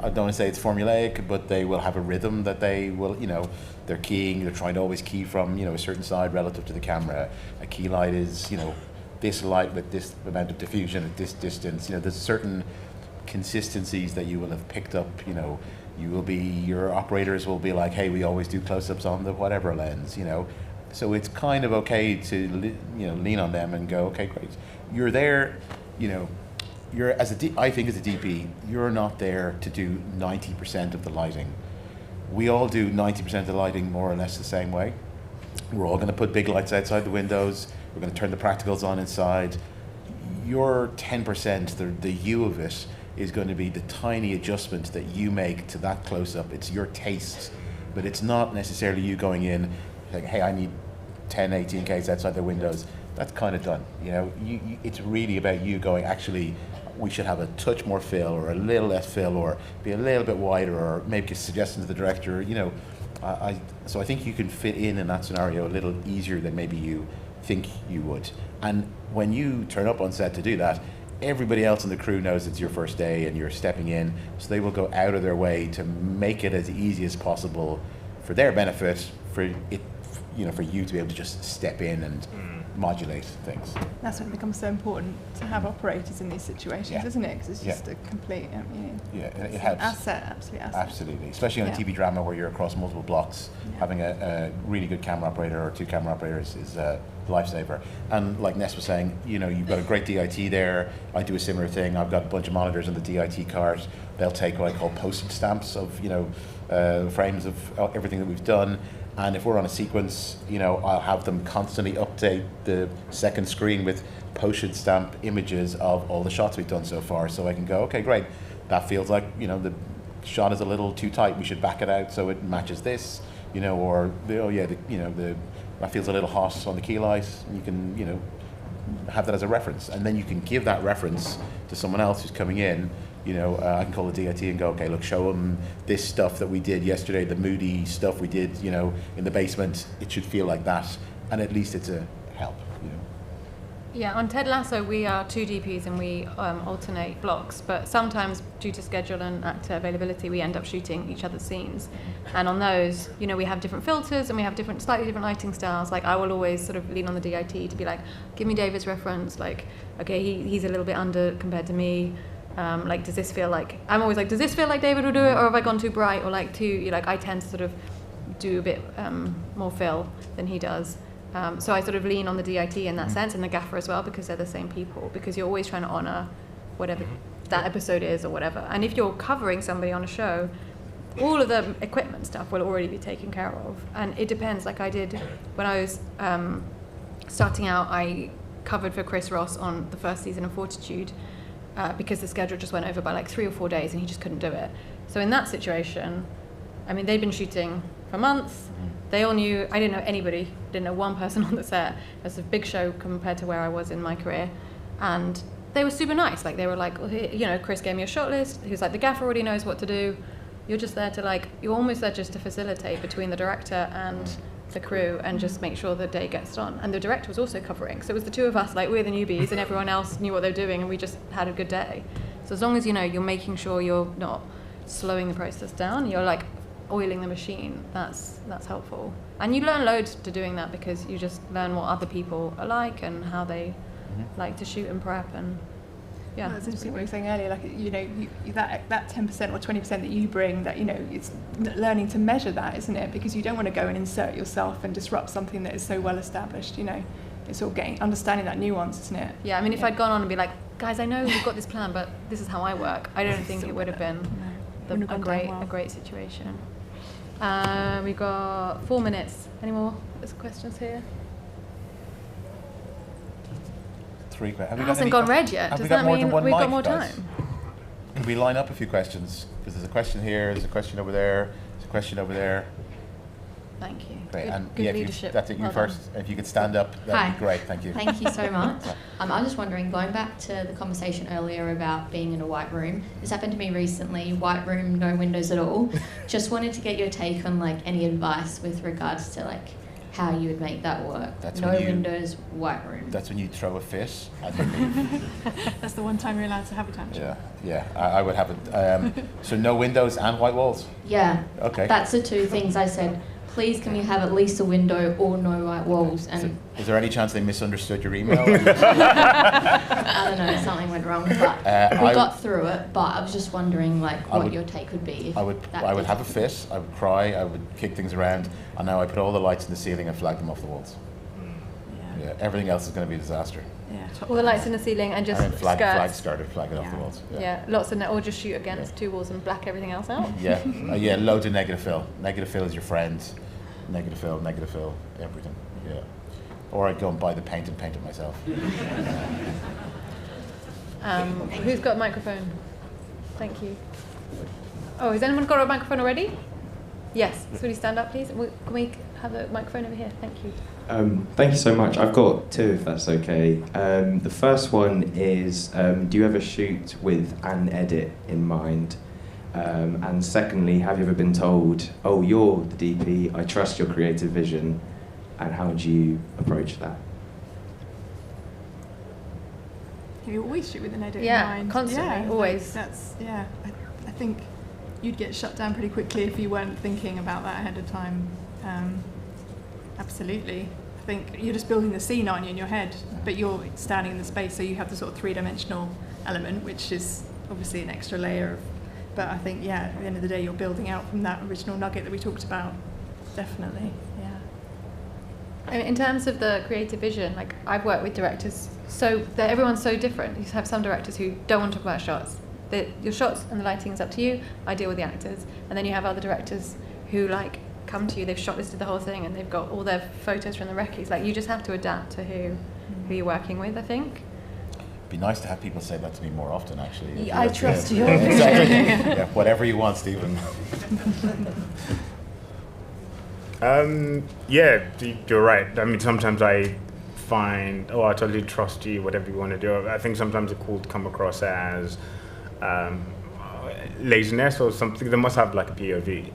I don't want to say it's formulaic, but they will have a rhythm that they will, they're keying. They're trying to always key from a certain side relative to the camera. A key light is this light with this amount of diffusion at this distance. There's certain consistencies that you will have picked up. Your operators will be like, hey, we always do close-ups on the whatever lens. So it's kind of okay to lean on them and go, okay, great. You're there. I think as a DP, you're not there to do 90% of the lighting. We all do 90% of the lighting more or less the same way. We're all going to put big lights outside the windows. We're going to turn the practicals on inside. Your 10%, the you of it, is going to be the tiny adjustment that you make to that close-up. It's your taste, but it's not necessarily you going in like, hey, I need 10, 18Ks outside the windows. That's kind of done. It's really about you going, actually, we should have a touch more fill or a little less fill or be a little bit wider or make a suggestion to the director. So I think you can fit in that scenario a little easier than maybe you think you would. And when you turn up on set to do that, everybody else in the crew knows it's your first day and you're stepping in, so they will go out of their way to make it as easy as possible for their benefit, for you to be able to just step in and modulate things. That's when it becomes so important to have operators in these situations, isn't it? Because it's just a complete, it helps. Asset, absolute asset. Absolutely, especially on a TV drama where you're across multiple blocks. Having a really good camera operator or 2 camera operators is a lifesaver. And like Ness was saying, you've got a great DIT there. I do a similar thing. I've got a bunch of monitors on the DIT cart. They'll take what I call postage stamps of frames of everything that we've done. And if we're on a sequence, I'll have them constantly update the second screen with postage stamp images of all the shots we've done so far. So I can go, okay, great. That feels like, the shot is a little too tight. We should back it out so it matches this, or, that feels a little hot on the key light. You can, have that as a reference. And then you can give that reference to someone else who's coming in. I can call the DIT and go, okay, look, show them this stuff that we did yesterday, the moody stuff we did, in the basement. It should feel like that, and at least it's a help, Yeah, on Ted Lasso we are 2 DPs and we alternate blocks, but sometimes due to schedule and actor availability we end up shooting each other's scenes. And on those, we have different filters and we have slightly different lighting styles. Like I will always sort of lean on the DIT to be like, give me David's reference, like, okay, he's a little bit under compared to me. Like, does this feel like, I'm always like, does this feel like David will do it, or have I gone too bright, or like too, like, I tend to sort of do a bit more fill than he does. So I sort of lean on the DIT in that sense, and the gaffer as well, because they're the same people, because you're always trying to honour whatever that episode is or whatever. And if you're covering somebody on a show, all of the equipment stuff will already be taken care of. And it depends, like I did when I was starting out, I covered for Chris Ross on the first season of Fortitude, because the schedule just went over by like 3 or 4 days and he just couldn't do it. So in that situation, I mean, they'd been shooting for months. They all knew, I didn't know anybody, didn't know one person on the set. It was a big show compared to where I was in my career. And they were super nice. Like, they were like, you know, Chris gave me a shot list. He was like, the gaffer already knows what to do. You're just there to like, you're almost there just to facilitate between the director and the crew and just make sure the day gets done. And the director was also covering. So it was the two of us, like, we're the newbies and everyone else knew what they were doing, and we just had a good day. So as long as, you know, you're making sure you're not slowing the process down, you're like oiling the machine, that's helpful. And you learn loads to doing that, because you just learn what other people are like and how they like to shoot and prep. And yeah, that's interesting what you were saying earlier, like, you know, that 10% or 20% that you bring, that, you know, it's learning to measure that, isn't it? Because you don't want to go and insert yourself and disrupt something that is so well established, you know. It's all understanding that nuance, isn't it? Yeah, I mean, if I'd gone on and be like, guys, I know we've got this plan, but this is how I work, I don't think it would have been a great situation. We've got 4 minutes. Any more questions here? 3 questions. It hasn't gone red yet. Does that mean we've got more time? Can we line up a few questions? Because there's a question here, there's a question over there, there's a question over there. Thank you. Great. Good leadership. That's it, you Well first. done. If you could stand up, that'd be great. Thank you. Thank you so much. I was just wondering, going back to the conversation earlier about being in a white room, this happened to me recently, white room, no windows at all. Just wanted to get your take on like any advice with regards to like how you would make that work. No windows, white room. That's when you throw a fit and you leave. That's the one time you're allowed to have a tantrum. Yeah, I would have it. So no windows and white walls? Yeah. Okay. That's the two things I said. Please, can we have at least a window or no white walls? And so, is there any chance they misunderstood your email? I don't know, something went wrong, but we got through it. But I was just wondering, like, what your take would be. I would have a fit. I would cry. I would kick things around. And now I put all the lights in the ceiling and flag them off the walls. Yeah. Everything else is going to be a disaster. Yeah. All the lights in the ceiling and just flag it off the walls. Yeah. Lots of or just shoot against 2 walls and black everything else out. Yeah. Loads of negative fill. Negative fill is your friend. Negative fill, everything. Yeah. Or I'd go and buy the paint and paint it myself. Who's got a microphone? Thank you. Oh, has anyone got a microphone already? Yes. So will you stand up, please? Can we have a microphone over here? Thank you. Thank you so much. I've got 2, if that's okay. The first one is, do you ever shoot with an edit in mind? And secondly, have you ever been told, oh, you're the DP, I trust your creative vision, and how do you approach that? You always shoot with an edit in mind. Constantly, always. I think you'd get shut down pretty quickly if you weren't thinking about that ahead of time. Absolutely. I think you're just building the scene, aren't you, in your head, but you're standing in the space, so you have the sort of 3-dimensional element, which is obviously an extra layer of. But I think, at the end of the day, you're building out from that original nugget that we talked about. Definitely, yeah. I mean, in terms of the creative vision, like, I've worked with directors, so everyone's so different. You have some directors who don't want to talk about shots. Your shots and the lighting is up to you. I deal with the actors. And then you have other directors who, like, come to you, they've shot listed the whole thing, and they've got all their photos from the recce's. Like, you just have to adapt to who you're working with, I think. Be nice to have people say that to me more often, actually. I trust you. Exactly. Whatever you want, Stephen. You're right. I mean, sometimes I find, I totally trust you, whatever you want to do. I think sometimes it's cool to come across as laziness or something. They must have like a POV.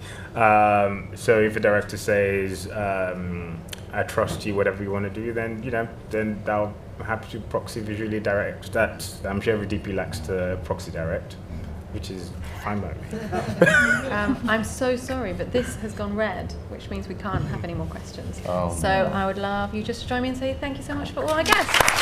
So if a director says, I trust you, whatever you want to do, then I'll happy to proxy visually direct. I'm sure every DP likes to proxy direct, which is fine by me. I'm so sorry, but this has gone red, which means we can't have any more questions. Oh, so no. I would love you just to join me and say thank you so much for all our guests.